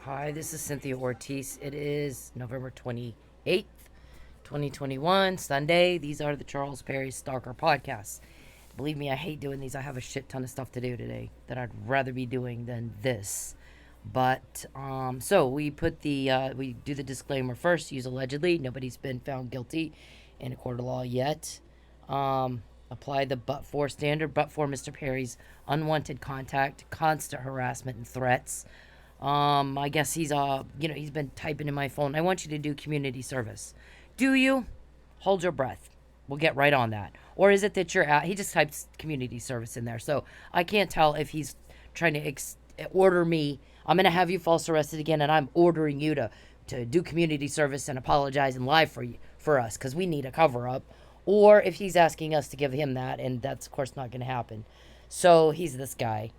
Hi, this is Cynthia Ortiz. It is November 28th, 2021, Sunday. These are the Charles Perry Stalker podcasts. Believe me, I hate doing these. I have a shit ton of stuff to do today that I'd rather be doing than this. So we do the disclaimer first. Use allegedly. Nobody's been found guilty in a court of law yet. Apply the but for standard, but for Mr. Perry's unwanted contact, constant harassment, and threats. I guess he's been typing in my phone. I want you to do community service. Do you? Hold your breath. We'll get right on that. Or is it that you're at? He just types community service in there, so I can't tell if he's trying to order me. I'm gonna have you false arrested again, and I'm ordering you to do community service and apologize and lie for us because we need a cover up. Or if he's asking us to give him that, and that's of course not gonna happen. So he's this guy.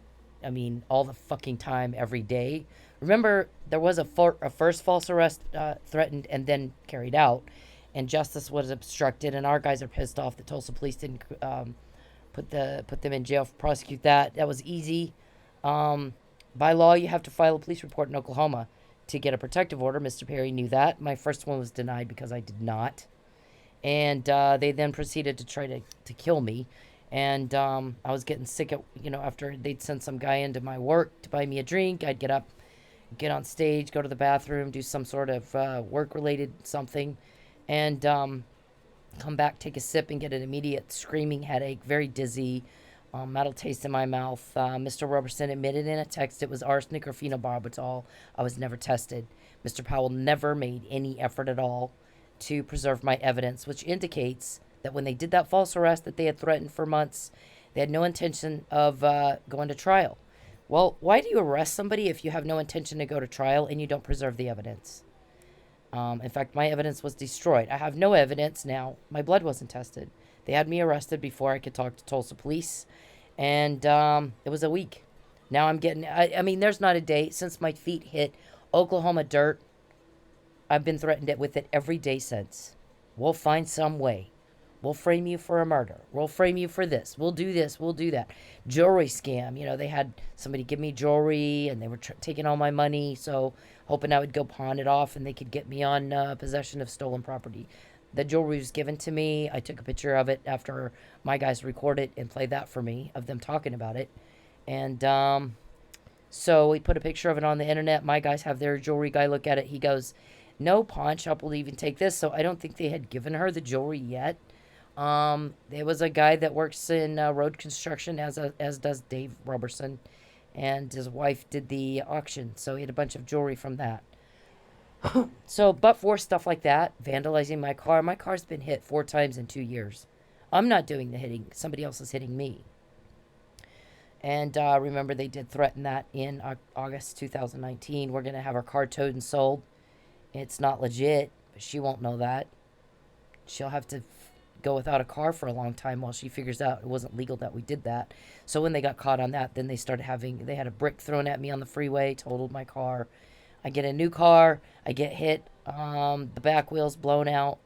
I mean, all the fucking time, every day. Remember, there was a first false arrest threatened and then carried out, and justice was obstructed, and our guys are pissed off that Tulsa police didn't put them in jail, prosecute that. That was easy. By law, you have to file a police report in Oklahoma to get a protective order. Mr. Perry knew that. My first one was denied because I did not. And they then proceeded to try to kill me. And I was getting sick after they'd send some guy into my work to buy me a drink. I'd get up, get on stage, go to the bathroom, do some sort of work-related something, and come back, take a sip, and get an immediate screaming headache, very dizzy, metal taste in my mouth. Mr. Roberson admitted in a text it was arsenic or phenobarbital. I was never tested. Mr. Powell never made any effort at all to preserve my evidence, which indicates that when they did that false arrest that they had threatened for months, they had no intention of going to trial. Well, why do you arrest somebody if you have no intention to go to trial and you don't preserve the evidence? In fact, my evidence was destroyed. I have no evidence now. My blood wasn't tested. They had me arrested before I could talk to Tulsa police, and it was a week. Now I'm getting, I mean, there's not a day since my feet hit Oklahoma dirt. I've been threatened with it every day since. We'll find some way. We'll frame you for a murder. We'll frame you for this. We'll do this. We'll do that. Jewelry scam. They had somebody give me jewelry and they were taking all my money. So hoping I would go pawn it off and they could get me on possession of stolen property. The jewelry was given to me. I took a picture of it after my guys recorded and played that for me of them talking about it. And so we put a picture of it on the internet. My guys have their jewelry guy look at it. He goes, no pawn shop will even take this. So I don't think they had given her the jewelry yet. There was a guy that works in road construction, as does Dave Roberson, and his wife did the auction, so he had a bunch of jewelry from that. So, but for stuff like that, vandalizing my car's been hit 4 times in 2 years. I'm not doing the hitting; somebody else is hitting me. And remember, they did threaten that in August 2019. We're gonna have our car towed and sold. It's not legit, but she won't know that. She'll have to go without a car for a long time while she figures out it wasn't legal that we did that. So when they got caught on that, then they had a brick thrown at me on the freeway, totaled my car. I get a new car, I get hit, the back wheel's blown out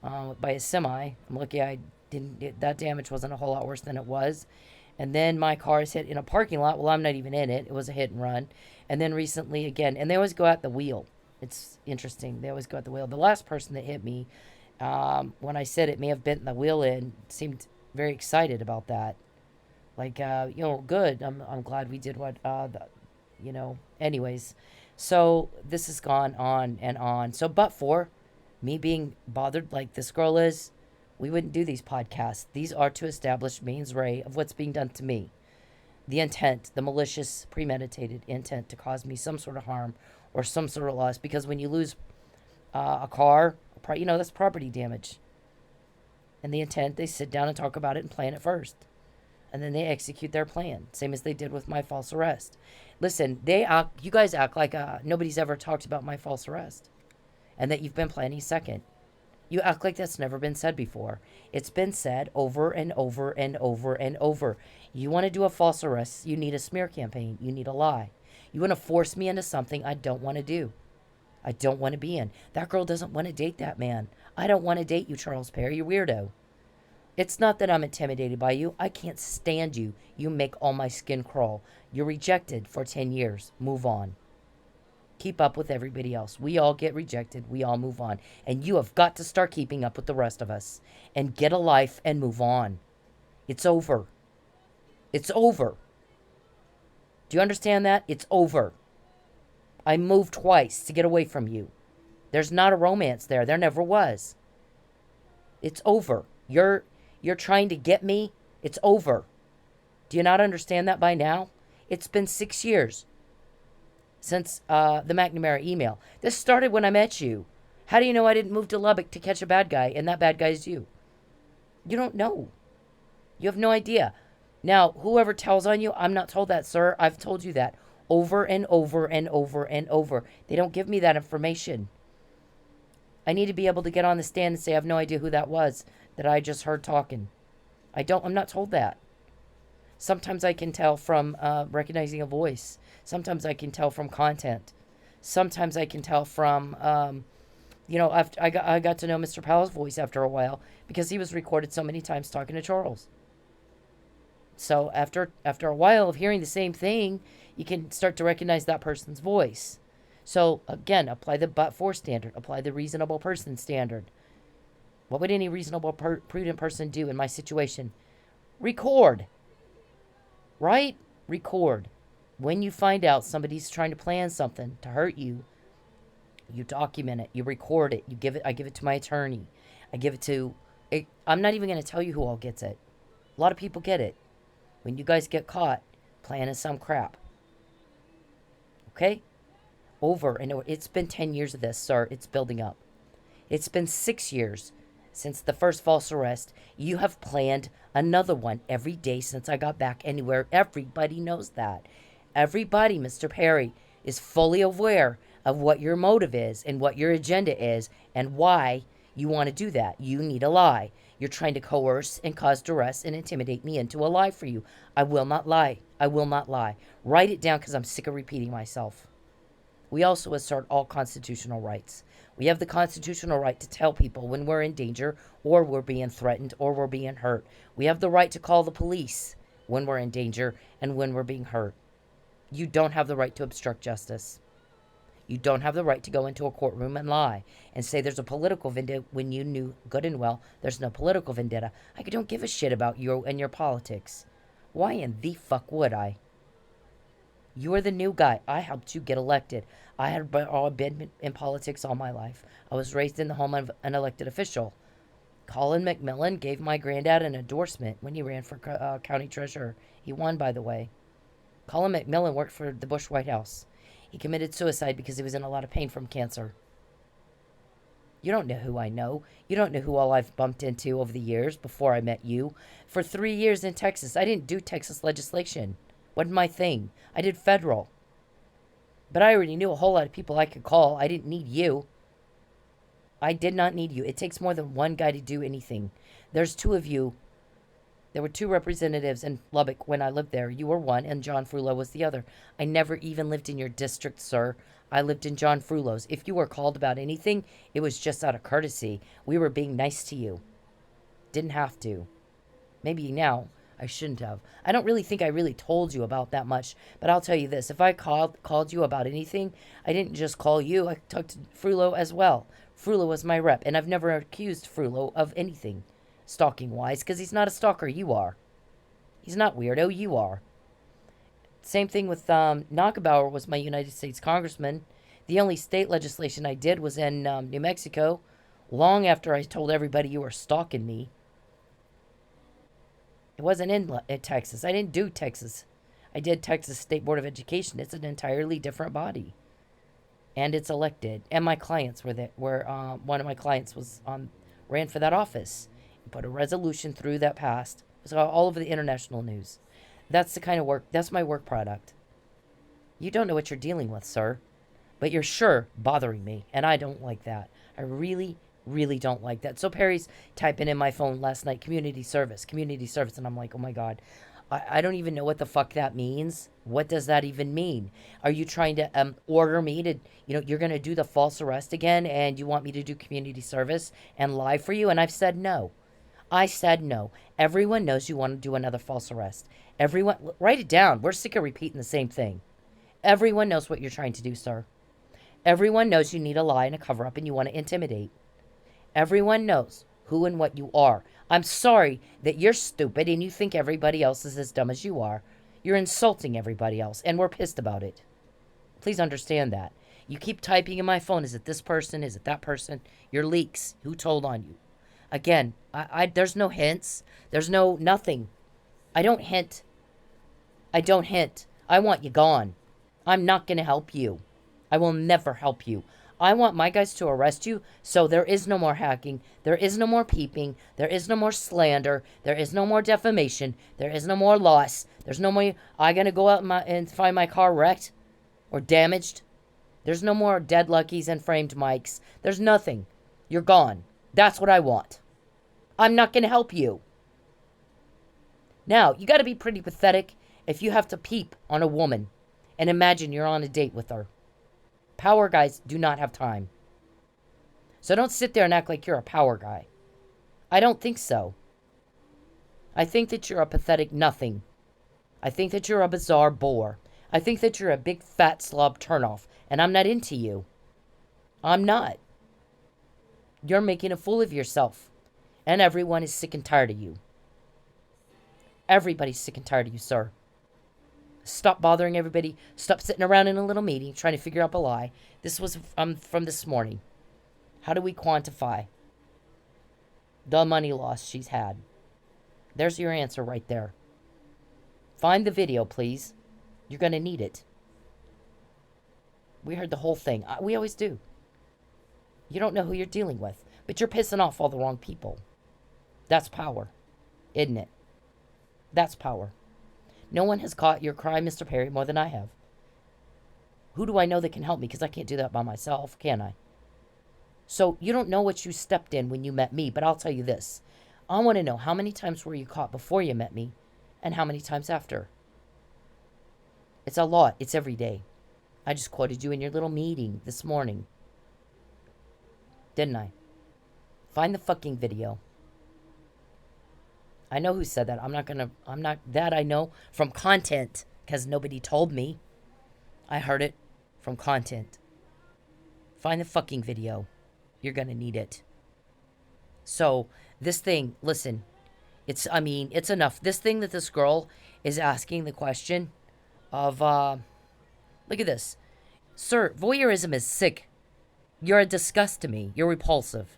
by a semi. I'm lucky that damage wasn't a whole lot worse than it was. And then my car is hit in a parking lot. Well, I'm not even in it. It was a hit and run. And then recently again, and they always go at the wheel. It's interesting. They always go at the wheel. The last person that hit me, when I said it may have bent the wheel in, seemed very excited about that. Like, good. I'm glad we did anyways. So this has gone on and on. So, but for me being bothered like this girl is, we wouldn't do these podcasts. These are to establish mains ray of what's being done to me. The intent, the malicious, premeditated intent to cause me some sort of harm or some sort of loss. Because when you lose a car, that's property damage. And the intent, they sit down and talk about it and plan it first. And then they execute their plan, same as they did with my false arrest. Listen, you guys act like nobody's ever talked about my false arrest and that you've been planning second. You act like that's never been said before. It's been said over and over and over and over. You want to do a false arrest, you need a smear campaign. You need a lie. You want to force me into something I don't want to do. I don't want to be in. That girl doesn't want to date that man. I don't want to date you, Charles Perry, you weirdo. It's not that I'm intimidated by you. I can't stand you. You make all my skin crawl. You're rejected for 10 years. Move on. keep up with everybody else. We all get rejected. We all move on. And you have got to start keeping up with the rest of us and get a life and move on. It's over. It's over. Do you understand that? It's over. I moved twice to get away from you. There's not a romance there. There never was. It's over. You're trying to get me. It's over. Do you not understand that by now? It's been 6 years since the McNamara email. This started when I met you. How do you know I didn't move to Lubbock to catch a bad guy and that bad guy is you? You don't know. You have no idea. Now, whoever tells on you, I'm not told that, sir. I've told you that over and over and over and over. They don't give me that information. I need to be able to get on the stand and say I have no idea who that was that I just heard talking. I'm not told that. Sometimes I can tell from recognizing a voice. Sometimes I can tell from content. Sometimes I can tell from, I got to know Mr. Powell's voice after a while because he was recorded so many times talking to Charles. So after a while of hearing the same thing, you can start to recognize that person's voice. So again, apply the but-for standard. Apply the reasonable person standard. What would any reasonable, prudent person do in my situation? Record. Right? Record. When you find out somebody's trying to plan something to hurt you, you document it. You record it. I give it to my attorney. I'm not even going to tell you who all gets it. A lot of people get it. When you guys get caught, planning some crap. Okay? Over and over. It's been 10 years of this, sir. It's building up. It's been 6 years since the first false arrest. You have planned another one every day since I got back anywhere. Everybody knows that. Everybody, Mr. Perry, is fully aware of what your motive is and what your agenda is and why you want to do that. You need a lie. You're trying to coerce and cause duress and intimidate me into a lie for you. I will not lie. I will not lie. Write it down because I'm sick of repeating myself. We also assert all constitutional rights. We have the constitutional right to tell people when we're in danger or we're being threatened or we're being hurt. We have the right to call the police when we're in danger and when we're being hurt. You don't have the right to obstruct justice. You don't have the right to go into a courtroom and lie and say there's a political vendetta when you knew good and well there's no political vendetta. I don't give a shit about you and your politics. Why in the fuck would I? You are the new guy. I helped you get elected. I had been in politics all my life. I was raised in the home of an elected official. Colin McMillan gave my granddad an endorsement when he ran for county treasurer. He won, by the way. Colin McMillan worked for the Bush White House. He committed suicide because he was in a lot of pain from cancer. You don't know who I know. You don't know who all I've bumped into over the years before I met you. For 3 years in Texas, I didn't do Texas legislation. Wasn't my thing. I did federal. But I already knew a whole lot of people I could call. I didn't need you. I did not need you. It takes more than one guy to do anything. There's two of you. There were two representatives in Lubbock when I lived there. You were one, and John Frullo was the other. I never even lived in your district, sir. I lived in John Frullo's. If you were called about anything, it was just out of courtesy. We were being nice to you. Didn't have to. Maybe now I shouldn't have. I don't really think I really told you about that much, but I'll tell you this. If I called you about anything, I didn't just call you. I talked to Frullo as well. Frullo was my rep, and I've never accused Frullo of anything stalking-wise, because he's not a stalker. You are. He's not weirdo. You are. Same thing with Nachbauer was my United States congressman. The only state legislation I did was in New Mexico, long after I told everybody you were stalking me. It wasn't in Texas. I didn't do Texas. I did Texas State Board of Education. It's an entirely different body. And it's elected. And my clients were there. One of my clients ran for that office. Put a resolution through that passed. It was all over the international news. That's the kind of work, that's my work product. You don't know what you're dealing with, sir. But you're sure bothering me. And I don't like that. I really, really don't like that. So Perry's typing in my phone last night, community service. And I'm like, oh my God. I don't even know what the fuck that means. What does that even mean? Are you trying to order me to, you're going to do the false arrest again and you want me to do community service and lie for you? And I've said no. I said no. Everyone knows you want to do another false arrest. Everyone, write it down. We're sick of repeating the same thing. Everyone knows what you're trying to do, sir. Everyone knows you need a lie and a cover up and you want to intimidate. Everyone knows who and what you are. I'm sorry that you're stupid and you think everybody else is as dumb as you are. You're insulting everybody else, and we're pissed about it. Please understand that. You keep typing in my phone, is it this person? Is it that person? Your leaks. Who told on you? Again, there's no hints. There's no nothing. I don't hint. I don't hint. I want you gone. I'm not going to help you. I will never help you. I want my guys to arrest you, so there is no more hacking. There is no more peeping. There is no more slander. There is no more defamation. There is no more loss. There's no more, I going to go out and find my car wrecked or damaged. There's no more dead luckies and framed mics. There's nothing. You're gone. That's what I want. I'm not going to help you. Now, you got to be pretty pathetic if you have to peep on a woman and imagine you're on a date with her. Power guys do not have time. So don't sit there and act like you're a power guy. I don't think so. I think that you're a pathetic nothing. I think that you're a bizarre bore. I think that you're a big fat slob turnoff, and I'm not into you. I'm not. You're making a fool of yourself, and everyone is sick and tired of you. Everybody's sick and tired of you, sir. Stop bothering everybody. Stop sitting around in a little meeting trying to figure out a lie. This was from this morning. How do we quantify the money loss she's had? There's your answer right there. Find the video, please. You're going to need it. We heard the whole thing. We always do. You don't know who you're dealing with, but you're pissing off all the wrong people. That's power, isn't it? That's power. No one has caught your crime, Mr. Perry, more than I have. Who do I know that can help me? Because I can't do that by myself, can I? So you don't know what you stepped in when you met me, but I'll tell you this. I want to know how many times were you caught before you met me and how many times after. It's a lot. It's every day. I just quoted you in your little meeting this morning. Didn't I? Find the fucking video. I know who said that. I know from content, because nobody told me. I heard it from content. Find the fucking video. You're gonna need it. So, this thing, listen, it's enough. This thing that this girl is asking the question of, look at this. Sir, voyeurism is sick. You're a disgust to me. You're repulsive.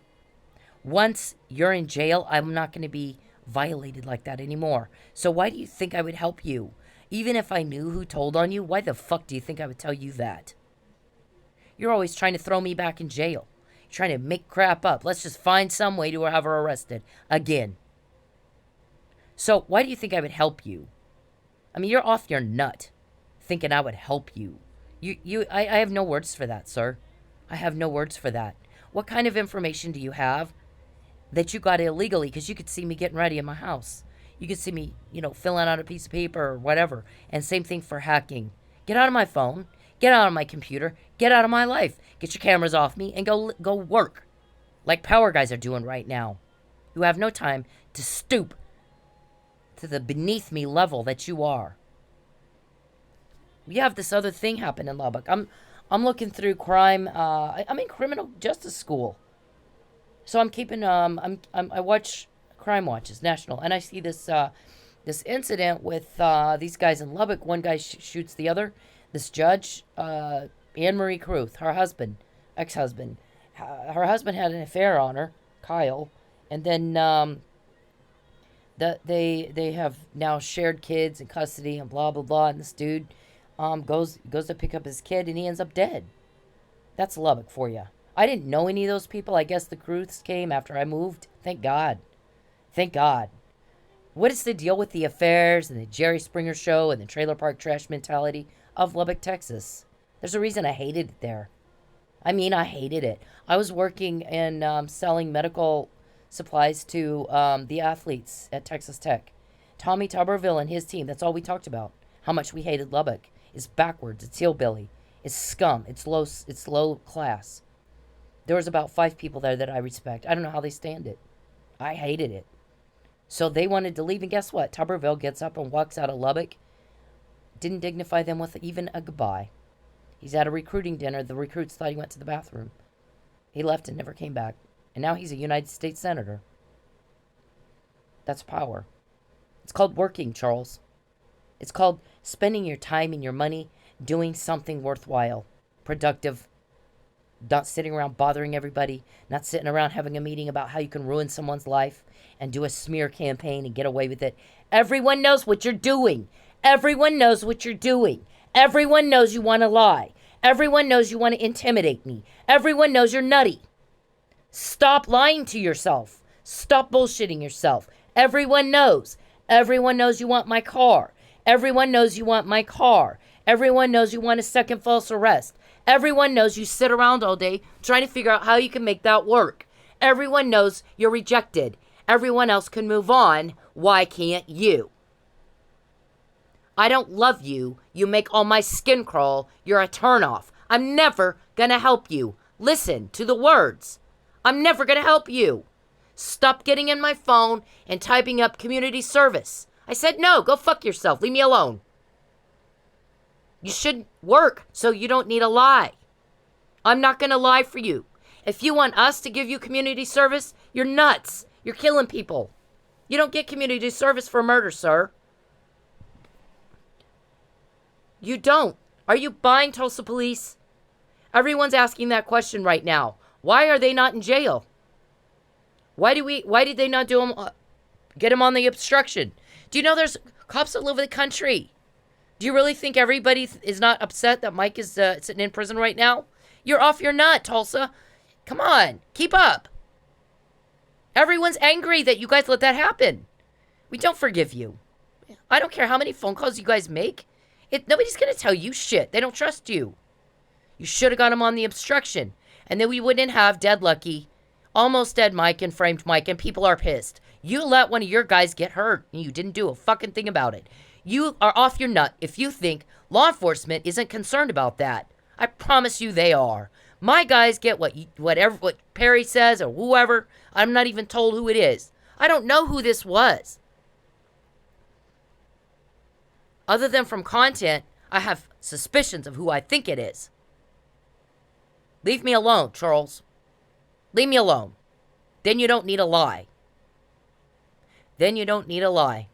Once you're in jail, I'm not gonna be violated like that anymore. So why do you think I would help you? Even if I knew who told on you, why the fuck do you think I would tell you that? You're always trying to throw me back in jail. You're trying to make crap up. Let's just find some way to have her arrested again. So why do you think I would help you? I mean, you're off your nut thinking I would help you. I have no words for that, sir. I have no words for that. What kind of information do you have that you got illegally? Because you could see me getting ready in my house. You could see me, filling out a piece of paper or whatever. And same thing for hacking. Get out of my phone. Get out of my computer. Get out of my life. Get your cameras off me and go work. Like power guys are doing right now. Who have no time to stoop to the beneath me level that you are. We have this other thing happen in Lubbock. I'm looking through crime. I'm in criminal justice school. So I'm keeping I watch Crime Watches National, and I see this incident with these guys in Lubbock. One guy shoots the other. This judge, Anne Marie Cruth, her husband, ex-husband, her husband had an affair on her, Kyle, and then they have now shared kids in custody and blah blah blah. And this dude goes to pick up his kid, and he ends up dead. That's Lubbock for you. I didn't know any of those people. I guess the Cruths came after I moved. Thank God. Thank God. What is the deal with the affairs and the Jerry Springer show and the trailer park trash mentality of Lubbock, Texas? There's a reason I hated it there. I hated it. I was working and selling medical supplies to the athletes at Texas Tech. Tommy Tuberville and his team, that's all we talked about. How much we hated Lubbock. It's backwards. It's hillbilly. It's scum. It's low class. There was about 5 people there that I respect. I don't know how they stand it. I hated it. So they wanted to leave, and guess what? Tuberville gets up and walks out of Lubbock. Didn't dignify them with even a goodbye. He's at a recruiting dinner. The recruits thought he went to the bathroom. He left and never came back. And now he's a United States Senator. That's power. It's called working, Charles. It's called spending your time and your money doing something worthwhile, productive, not sitting around bothering everybody, not sitting around having a meeting about how you can ruin someone's life and do a smear campaign and get away with it. Everyone knows what you're doing. Everyone knows what you're doing. Everyone knows you want to lie. Everyone knows you want to intimidate me. Everyone knows you're nutty. Stop lying to yourself. Stop bullshitting yourself. Everyone knows. Everyone knows you want my car. Everyone knows you want my car. Everyone knows you want a second false arrest. Everyone knows you sit around all day trying to figure out how you can make that work. Everyone knows you're rejected. Everyone else can move on. Why can't you? I don't love you. You make all my skin crawl. You're a turnoff. I'm never gonna help you. Listen to the words. I'm never gonna help you. Stop getting in my phone and typing up community service. I said no, go fuck yourself. Leave me alone. You should work so you don't need to lie. I'm not gonna lie for you. If you want us to give you community service, you're nuts. You're killing people. You don't get community service for murder, sir. You don't. Are you buying Tulsa police? Everyone's asking that question right now. Why are they not in jail? Why did they not get them on the obstruction? Do you know there's cops all over the country? Do you really think everybody is not upset that Mike is sitting in prison right now? You're off your nut, Tulsa. Come on, keep up. Everyone's angry that you guys let that happen. We don't forgive you. I don't care how many phone calls you guys make. Nobody's going to tell you shit. They don't trust you. You should have got him on the obstruction. And then we wouldn't have dead Lucky, almost dead Mike, and framed Mike, and people are pissed. You let one of your guys get hurt, and you didn't do a fucking thing about it. You are off your nut if you think law enforcement isn't concerned about that. I promise you they are. My guys get what Perry says or whoever. I'm not even told who it is. I don't know who this was. Other than from content, I have suspicions of who I think it is. Leave me alone, Charles. Leave me alone. Then you don't need a lie. Then you don't need a lie.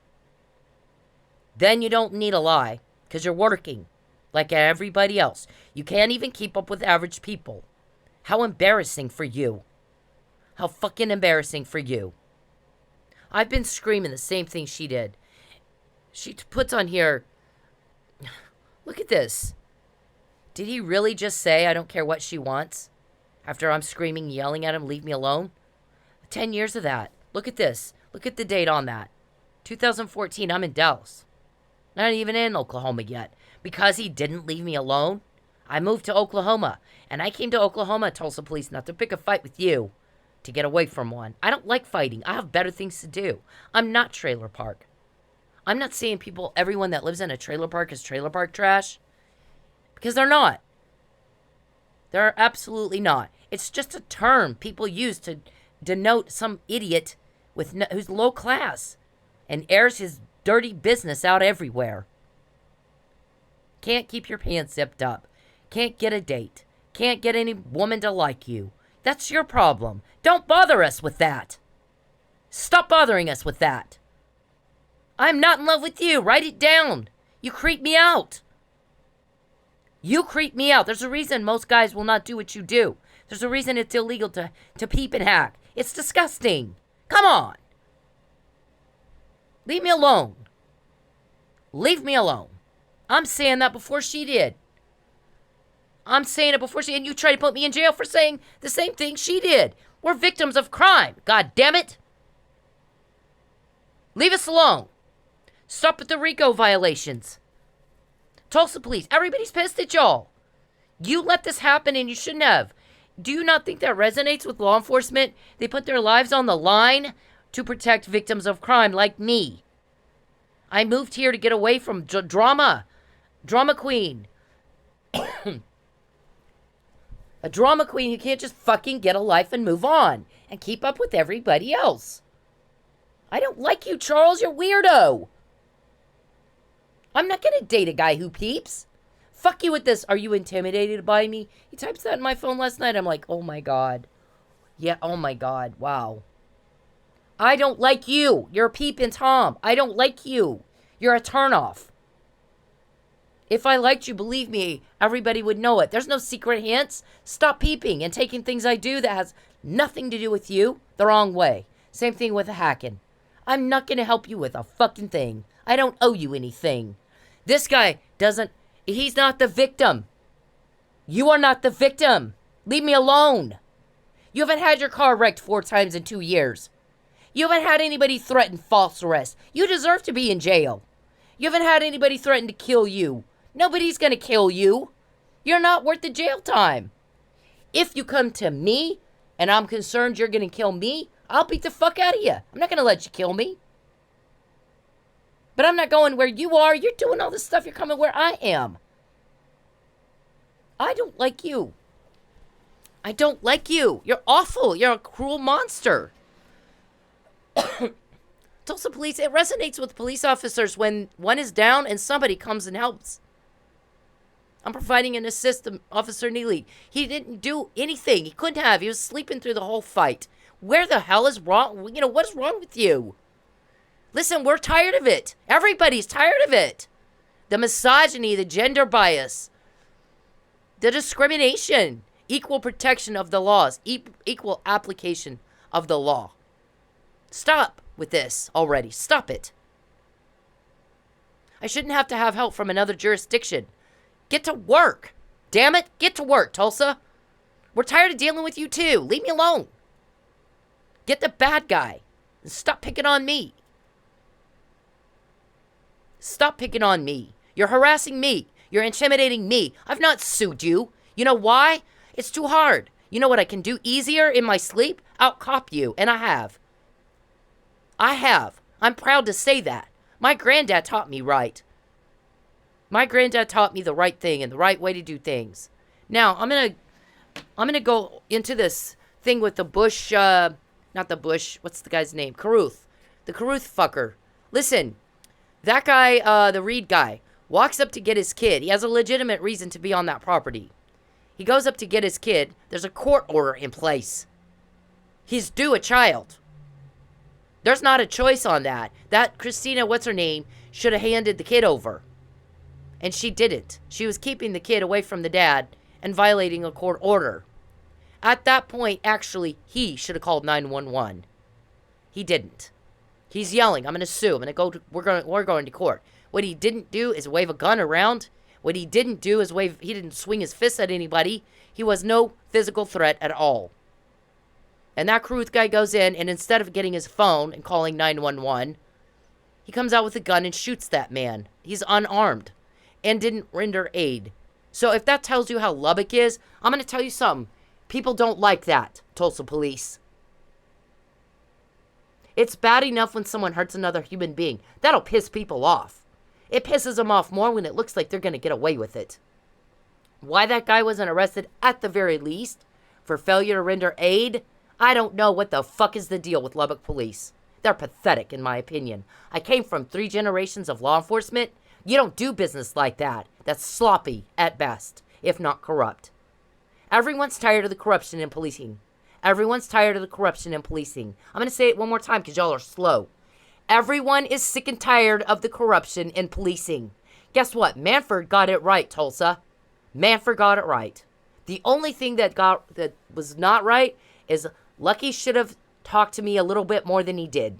Then you don't need a lie because you're working like everybody else. You can't even keep up with average people. How embarrassing for you. How fucking embarrassing for you. I've been screaming the same thing she did. She puts on here, look at this. Did he really just say, I don't care what she wants? After I'm screaming, yelling at him, leave me alone? 10 years of that. Look at this. Look at the date on that. 2014, I'm in Dallas. Not even in Oklahoma yet. Because he didn't leave me alone, I moved to Oklahoma. And I came to Oklahoma, Tulsa police, not to pick a fight with you. To get away from one. I don't like fighting. I have better things to do. I'm not trailer park. I'm not saying everyone that lives in a trailer park is trailer park trash. Because they're not. They're absolutely not. It's just a term people use to denote some idiot who's low class and airs his dirty business out everywhere. Can't keep your pants zipped up. Can't get a date. Can't get any woman to like you. That's your problem. Don't bother us with that. Stop bothering us with that. I'm not in love with you. Write it down. You creep me out. You creep me out. There's a reason most guys will not do what you do. There's a reason it's illegal to peep and hack. It's disgusting. Come on. Leave me alone. Leave me alone. I'm saying that before she did. I'm saying it before and you try to put me in jail for saying the same thing she did. We're victims of crime. God damn it. Leave us alone. Stop with the RICO violations. Tulsa police, everybody's pissed at y'all. You let this happen and you shouldn't have. Do you not think that resonates with law enforcement? They put their lives on the line to protect victims of crime like me. I moved here to get away from drama. Drama queen. A drama queen who can't just fucking get a life and move on and keep up with everybody else. I don't like you, Charles. You're weirdo. I'm not going to date a guy who peeps. Fuck you with this. Are you intimidated by me? He types that in my phone last night. I'm like, oh my God. Yeah, oh my God. Wow. I don't like you. You're a peeping Tom. I don't like you. You're a turnoff. If I liked you, believe me, everybody would know it. There's no secret hints. Stop peeping and taking things I do that has nothing to do with you the wrong way. Same thing with the hacking. I'm not going to help you with a fucking thing. I don't owe you anything. This guy doesn't, he's not the victim. You are not the victim. Leave me alone. You haven't had your car wrecked 4 times in 2 years. You haven't had anybody threaten false arrest. You deserve to be in jail. You haven't had anybody threaten to kill you. Nobody's going to kill you. You're not worth the jail time. If you come to me and I'm concerned you're going to kill me, I'll beat the fuck out of you. I'm not going to let you kill me. But I'm not going where you are. You're doing all this stuff. You're coming where I am. I don't like you. I don't like you. You're awful. You're a cruel monster. Tulsa police, it resonates with police officers when one is down and somebody comes and helps. I'm providing an assist to Officer Neely. He didn't do anything. He couldn't have. He was sleeping through the whole fight. Where the hell is wrong? You know, what is wrong with you? Listen, we're tired of it. Everybody's tired of it. The misogyny, the gender bias, the discrimination, equal protection of the laws, equal application of the law. Stop with this already. Stop it. I shouldn't have to have help from another jurisdiction. Get to work. Damn it. Get to work, Tulsa. We're tired of dealing with you too. Leave me alone. Get the bad guy. And stop picking on me. Stop picking on me. You're harassing me. You're intimidating me. I've not sued you. You know why? It's too hard. You know what I can do easier in my sleep? Out-cop you. And I have. I have. I'm proud to say that. My granddad taught me right. My granddad taught me the right thing and the right way to do things. Now, I'm gonna go into this thing with the Bush, not the Bush, what's the guy's name? Caruth. The Caruth fucker. Listen, that guy, the Reed guy, walks up to get his kid. He has a legitimate reason to be on that property. He goes up to get his kid. There's a court order in place. He's due a child. There's not a choice on that. That Christina, what's her name, should have handed the kid over. And she didn't. She was keeping the kid away from the dad and violating a court order. At that point, actually, he should have called 911. He didn't. He's yelling, I'm going to sue. We're going to court. What he didn't do is wave a gun around. What he didn't do is he didn't swing his fist at anybody. He was no physical threat at all. And that Caruth guy goes in, and instead of getting his phone and calling 911, he comes out with a gun and shoots that man. He's unarmed and didn't render aid. So if that tells you how Lubbock is, I'm going to tell you something. People don't like that, Tulsa police. It's bad enough when someone hurts another human being. That'll piss people off. It pisses them off more when it looks like they're going to get away with it. Why that guy wasn't arrested at the very least for failure to render aid, I don't know. What the fuck is the deal with Lubbock police? They're pathetic, in my opinion. I came from 3 generations of law enforcement. You don't do business like that. That's sloppy at best, if not corrupt. Everyone's tired of the corruption in policing. Everyone's tired of the corruption in policing. I'm going to say it one more time because y'all are slow. Everyone is sick and tired of the corruption in policing. Guess what? Manford got it right, Tulsa. Manford got it right. The only thing that was not right is Lucky should have talked to me a little bit more than he did.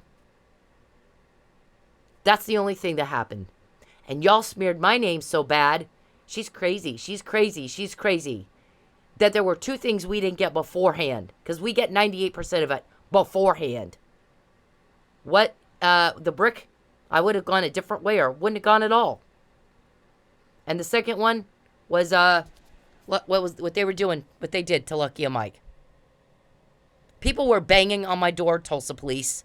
That's the only thing that happened. And y'all smeared my name so bad. She's crazy. She's crazy. She's crazy. That there were 2 things we didn't get beforehand. Because we get 98% of it beforehand. What? The brick? I would have gone a different way or wouldn't have gone at all. And the second one was, what they were doing, what they did to Lucky and Mike. People were banging on my door, Tulsa police.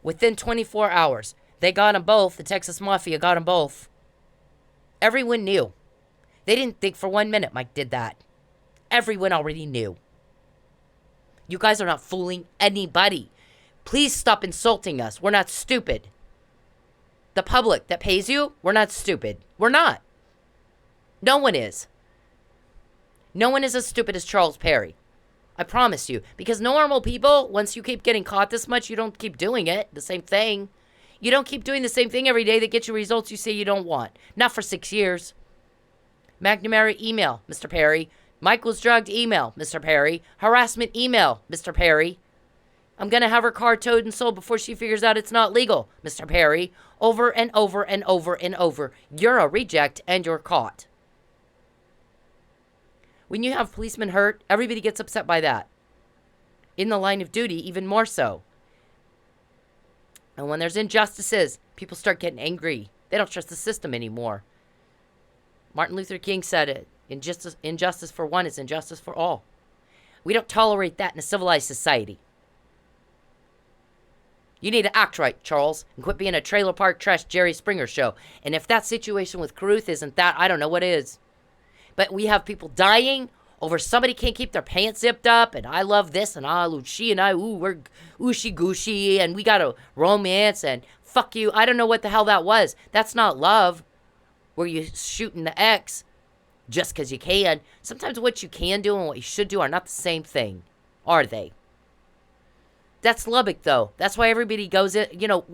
Within 24 hours. They got them both. The Texas Mafia got them both. Everyone knew. They didn't think for 1 minute Mike did that. Everyone already knew. You guys are not fooling anybody. Please stop insulting us. We're not stupid. The public that pays you, we're not stupid. We're not. No one is. No one is as stupid as Charles Perry. I promise you. Because normal people, once you keep getting caught this much, you don't keep doing it. The same thing. You don't keep doing the same thing every day that gets you results you say you don't want. Not for 6 years. McNamara, email, Mr. Perry. Michael's drugged, email, Mr. Perry. Harassment, email, Mr. Perry. I'm going to have her car towed and sold before she figures out it's not legal, Mr. Perry. Over and over and over and over. You're a reject and you're caught. When you have policemen hurt, everybody gets upset by that. In the line of duty, even more so. And when there's injustices, people start getting angry. They don't trust the system anymore. Martin Luther King said it. Injustice for one is injustice for all. We don't tolerate that in a civilized society. You need to act right, Charles, and quit being a trailer park trash Jerry Springer show. And if that situation with Caruth isn't that, I don't know what is. But we have people dying over somebody can't keep their pants zipped up, and I love this, and she and I, we're ooshy-gooshy, and we got a romance, and fuck you. I don't know what the hell that was. That's not love, where you shooting the ex just because you can. Sometimes what you can do and what you should do are not the same thing, are they? That's Lubbock, though. That's why everybody goes in. You know,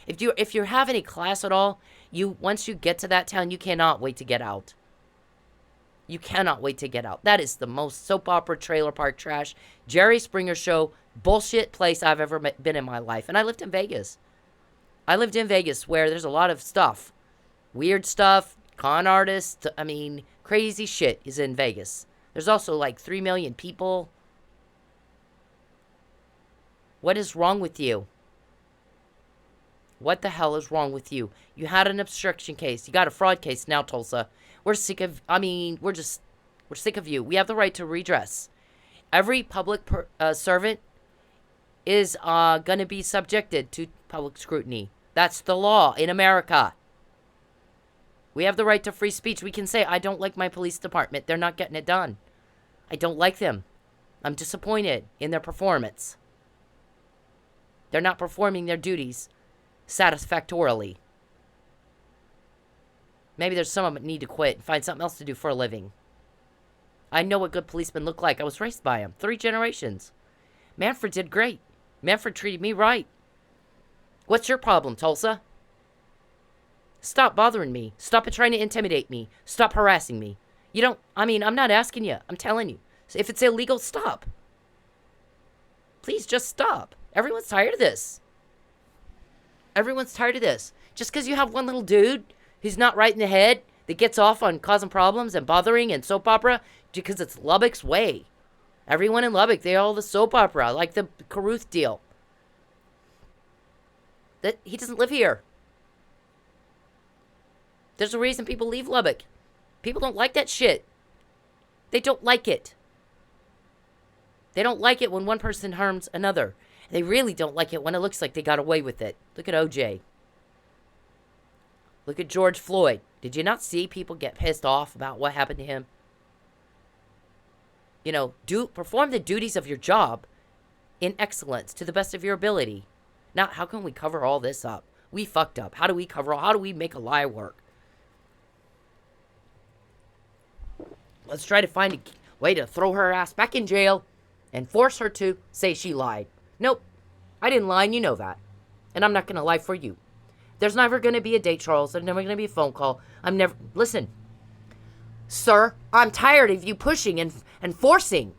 if you're having a class at all, once you get to that town, you cannot wait to get out. You cannot wait to get out. That is the most soap opera trailer park trash, Jerry Springer show, bullshit place I've ever been in my life. And I lived in Vegas. I lived in Vegas where there's a lot of stuff. Weird stuff, con artists, crazy shit is in Vegas. There's also like 3 million people. What is wrong with you? What the hell is wrong with you? You had an obstruction case. You got a fraud case now, Tulsa. We're sick of, we're sick of you. We have the right to redress. Every public servant is going to be subjected to public scrutiny. That's the law in America. We have the right to free speech. We can say, I don't like my police department. They're not getting it done. I don't like them. I'm disappointed in their performance. They're not performing their duties satisfactorily. Maybe there's some of them that need to quit and find something else to do for a living. I know what good policemen look like. I was raised by them. 3 generations. Manfred did great. Manfred treated me right. What's your problem, Tulsa? Stop bothering me. Stop trying to intimidate me. Stop harassing me. I'm not asking you. I'm telling you. If it's illegal, stop. Please just stop. Everyone's tired of this. Everyone's tired of this. Just because you have one little dude who's not right in the head that gets off on causing problems and bothering and soap opera because it's Lubbock's way. Everyone in Lubbock, they all the soap opera, like the Caruth deal. That he doesn't live here. There's a reason people leave Lubbock. People don't like that shit. They don't like it. They don't like it when one person harms another. They really don't like it when it looks like they got away with it. Look at OJ. Look at George Floyd. Did you not see people get pissed off about what happened to him? Perform the duties of your job in excellence to the best of your ability. Not, how can we cover all this up? We fucked up. How do we make a lie work? Let's try to find a way to throw her ass back in jail and force her to say she lied. Nope. I didn't lie, and you know that. And I'm not going to lie for you. There's never going to be a date, Charles. There's never going to be a phone call. Listen. Sir, I'm tired of you pushing and forcing.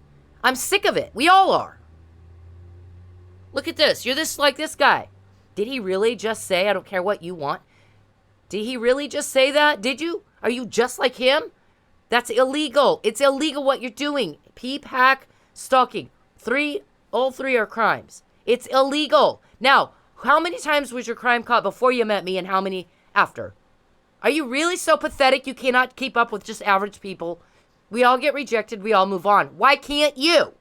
I'm sick of it. We all are. Look at this. You're like this guy. Did he really just say, I don't care what you want? Did he really just say that? Did you? Are you just like him? That's illegal. It's illegal what you're doing. Peep, hack, stalking. All three are crimes. It's illegal. Now, how many times was your crime caught before you met me and how many after? Are you really so pathetic you cannot keep up with just average people? We all get rejected. We all move on. Why can't you?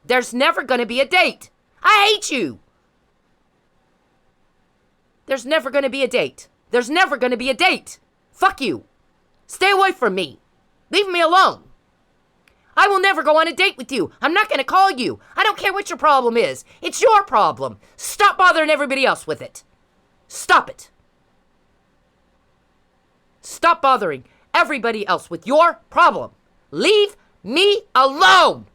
There's never going to be a date. I hate you. There's never going to be a date. There's never going to be a date. Fuck you. Stay away from me. Leave me alone. I will never go on a date with you. I'm not going to call you. I don't care what your problem is. It's your problem. Stop bothering everybody else with it. Stop it. Stop bothering everybody else with your problem. Leave me alone.